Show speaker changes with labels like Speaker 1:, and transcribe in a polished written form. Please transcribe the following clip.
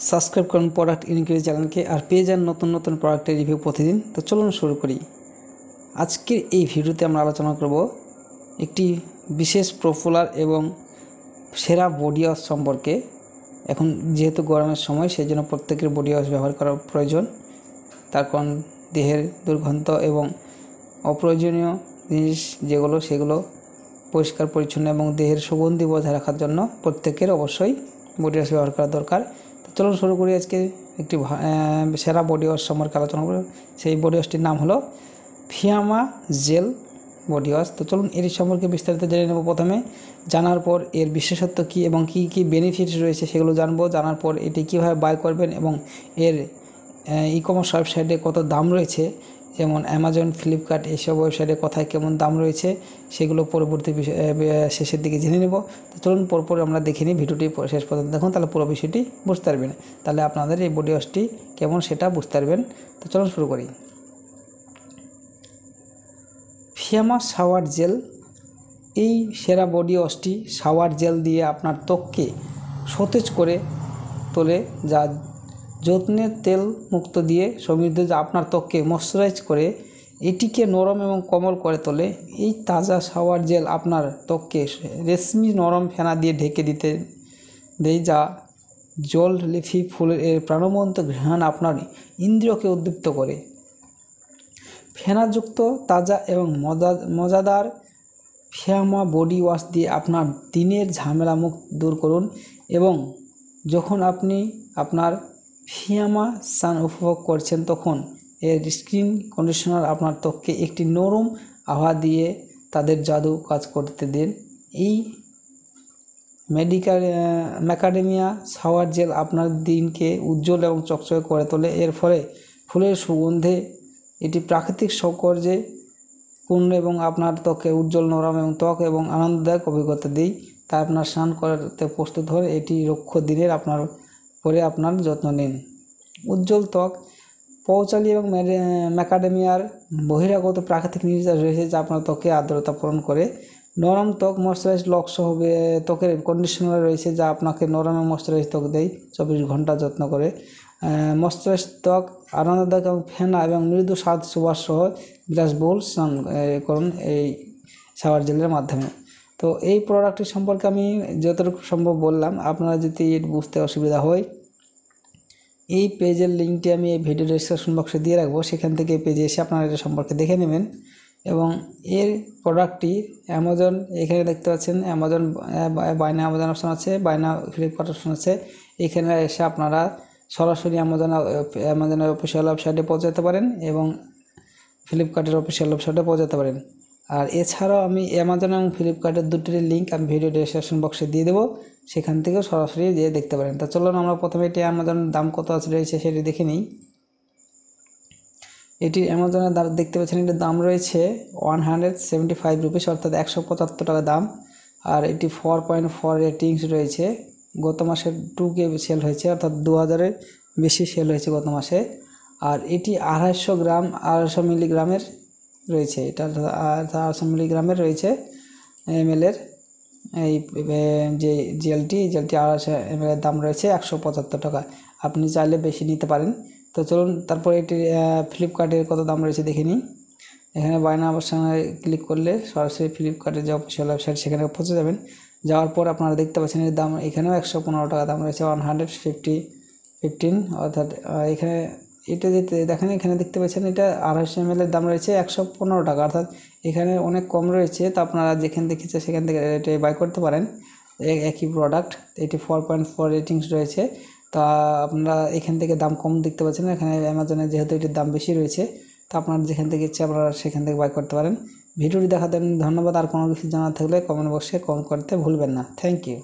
Speaker 1: Subscribe করুন product inquiry চ্যানেলকে আর পেয়ে যান নতুন নতুন প্রোডাক্টের রিভিউ প্রতিদিন। তো চলুন শুরু করি। আজকের এই ভিডিওতে আমরা আলোচনা করব একটি বিশেষ পপুলার এবং সেরা বডি ওয়াশ সম্পর্কে। এখন যেহেতু গরমের সময়, সেই জন্য প্রত্যেকের বডি ওয়াশ ব্যবহার করা প্রয়োজন। তার কারণ দেহের দুর্গন্ধ এবং অপ্রয়োজনীয় জিনিস সেগুলো পরিষ্কার পরিচ্ছন্ন এবং দেহের সুগন্ধি বজায় রাখার জন্য প্রত্যেকের অবশ্যই বডি ওয়াশ ব্যবহার করা দরকার। তো চলুন শুরু করি আজকে একটি সেরা বডি ওয়াশ সম্পর্কে আলোচনা করব। সেই বডি ওয়াশটির নাম হলো ফিয়ামা জেল বডি ওয়াশ। তো চলুন এর সম্পর্কে বিস্তারিত জেনে নেব। প্রথমে জানার পর এর বিশেষত্ব কী এবং কী কী বেনিফিট রয়েছে সেগুলো জানবো। জানার পর এটি কীভাবে বাই করবেন এবং এর ই কমার্স ওয়েবসাইটে কত দাম রয়েছে, যেমন অ্যামাজন, ফ্লিপকার্ট এইসব ওয়েবসাইটে কোথায় কেমন দাম রয়েছে সেগুলো পরবর্তী শেষের দিকে জেনে নেব। তো চলুন পরপর আমরা দেখে নিই। ভিডিওটি শেষ পর্যন্ত দেখুন, তাহলে পুরো বিষয়টি বুঝতে পারবেন, তাহলে আপনাদের এই বডি ওয়াশটি কেমন সেটা বুঝতে পারবেন। তো চলুন শুরু করি। Fiama shower gel. এই সেরা বডি ওয়াশটি শাওয়ার জেল দিয়ে আপনার ত্বককে সতেজ করে তোলে, যা যত্নের তেল মুক্ত দিয়ে সমৃদ্ধ, যা আপনার ত্বককে ময়শ্চারাইজ করে এটিকে নরম এবং কোমল করে তোলে। এই তাজা শাওয়ার জেল আপনার ত্বককে রেশমি নরম ফেনা দিয়ে ঢেকে দেয়, যা জল লিফি ফুলের প্রাণবন্ত ঘ্রাণ আপনার ইন্দ্রিয়কে উদ্দীপ্ত করে। ফেনাযুক্ত তাজা এবং মজাদার ফিয়ামা বডি ওয়াশ দিয়ে আপনার দিনের ঝামেলা মুখ দূর করুন এবং যখন আপনি আপনার ফিয়ামা সান উপভোগ করছেন, তখন এর স্কিন কন্ডিশনার আপনার ত্বককে একটি নরম আভা দিয়ে তাদের জাদু কাজ করতে দেন। এই ম্যাকাডেমিয়া শাওয়ার জেল আপনার দিনকে উজ্জ্বল এবং চকচকে করে তোলে। এর ফলে ফুলের সুগন্ধে এটি প্রাকৃতিক সৌন্দর্যে পূর্ণ এবং আপনার ত্বকে উজ্জ্বল, নরম এবং ত্বক এবং আনন্দদায়ক অভিজ্ঞতা দেয়। তাই আপনার স্নান করতে প্রস্তুত হয়ে এটি রক্ষ দিনের আপনার যত্ন নিন। উজ্জ্বল ত্বক। পৌচালি এবং ম্যাকাডেমিয়ার বহিরাগত প্রাকৃতিক নির্যাস রয়েছে, যা আপনার ত্বকে আর্দ্রতা পূরণ করে। নরম ত্বক। ময়শ্চারাইজ লক সহ ত্বকের কন্ডিশনার রয়েছে, যা আপনাকে নরম এবং ময়শ্চারাইজ ত্বক দেয়, 24 ঘন্টা যত্ন করে। ময়শ্চারাইজ ত্বক, আনন্দদায়ক এবং ফেনা এবং মৃদু স্বাদ সুবাস সহ বিলাসবহুল স্নান করুন এই শাওয়ার জেলের মাধ্যমে। তো এই প্রোডাক্টটি সম্পর্কে আমি যতটুকু সম্ভব বললাম। আপনারা যদি বুঝতে অসুবিধা হয়, এই পেজের লিঙ্কটি আমি এই ভিডিও ডেসক্রিপশন বক্সে দিয়ে রাখবো, সেখান থেকে এই পেজে এসে আপনারা এটা সম্পর্কে দেখে নেবেন। এবং এর প্রোডাক্টটি অ্যামাজন, এখানে দেখতে পাচ্ছেন অ্যামাজন বাইনা অ্যামাজন অপশন আছে, বাইনা ফ্লিপকার্ট অপশন আছে। এখানে এসে আপনারা সরাসরি অ্যামাজনের অফিসিয়াল ওয়েবসাইটে পৌঁছাতে পারেন এবং ফ্লিপকার্টের অফিসিয়াল ওয়েবসাইটে পৌঁছাতে পারেন। আর এছাড়াও আমি অ্যামাজন এবং ফ্লিপকার্টের দুটির লিঙ্ক আমি ভিডিও ডেসক্রিপশন বক্সে দিয়ে দেবো, সেখান থেকেও সরাসরি যেয়ে দেখতে পারেন। তো চলুন আমরা প্রথমে এটি অ্যামাজনের দাম কত রয়েছে সেটি দেখে নিই। এটি অ্যামাজনের দাম দেখতে পাচ্ছেন, এটির দাম রয়েছে 175 রুপিস, অর্থাৎ 175 টাকা দাম। আর এটি 4.4 রেটিংস রয়েছে। গত মাসে 2K সেল হয়েছে, অর্থাৎ 2000-এর বেশি সেল হয়েছে গত মাসে। আর এটি 250 মিলিগ্রামের রয়েছে, এটা 250 মিলিগ্রামের রয়েছে ml-এর। এই যে জেলটি 250 ml-এর দাম রয়েছে 175 টাকা। আপনি চাইলে বেশি নিতে পারেন। তো চলুন তারপর এটির ফ্লিপকার্টের কত দাম রয়েছে দেখে নিই। এখানে বাইনা অপশানে ক্লিক করলে সরাসরি ফ্লিপকার্টের যে অফিসিয়াল ওয়েবসাইট সেখানে পৌঁছে যাবেন। যাওয়ার পর আপনারা দেখতে পাচ্ছেন এর দাম এখানেও 115 টাকা দাম রয়েছে, 115, অর্থাৎ এখানে এটা যেতে দেখেন, এখানে দেখতে পাচ্ছেন এটা 250 ml-এর দাম রয়েছে 115 টাকা, অর্থাৎ এখানে অনেক কম রয়েছে। তো আপনারা যেখানে দেখেছে সেখান থেকে এটা বাই করতে পারেন। একই প্রোডাক্ট, এটি 4.4 রেটিংস রয়েছে। তা আপনারা এখান থেকে দাম কম দেখতে পাচ্ছেন, এখানে অ্যামাজনে যেহেতু এটির দাম বেশি রয়েছে, তো আপনারা যেখান থেকে ইচ্ছে আপনারা সেখান থেকে বাই করতে পারেন। ভিডিওটি দেখার জন্য ধন্যবাদ। আর কোনো কিছু জানার থাকলে কমেন্ট বক্সে কমেন্ট করতে ভুলবেন না। Thank you.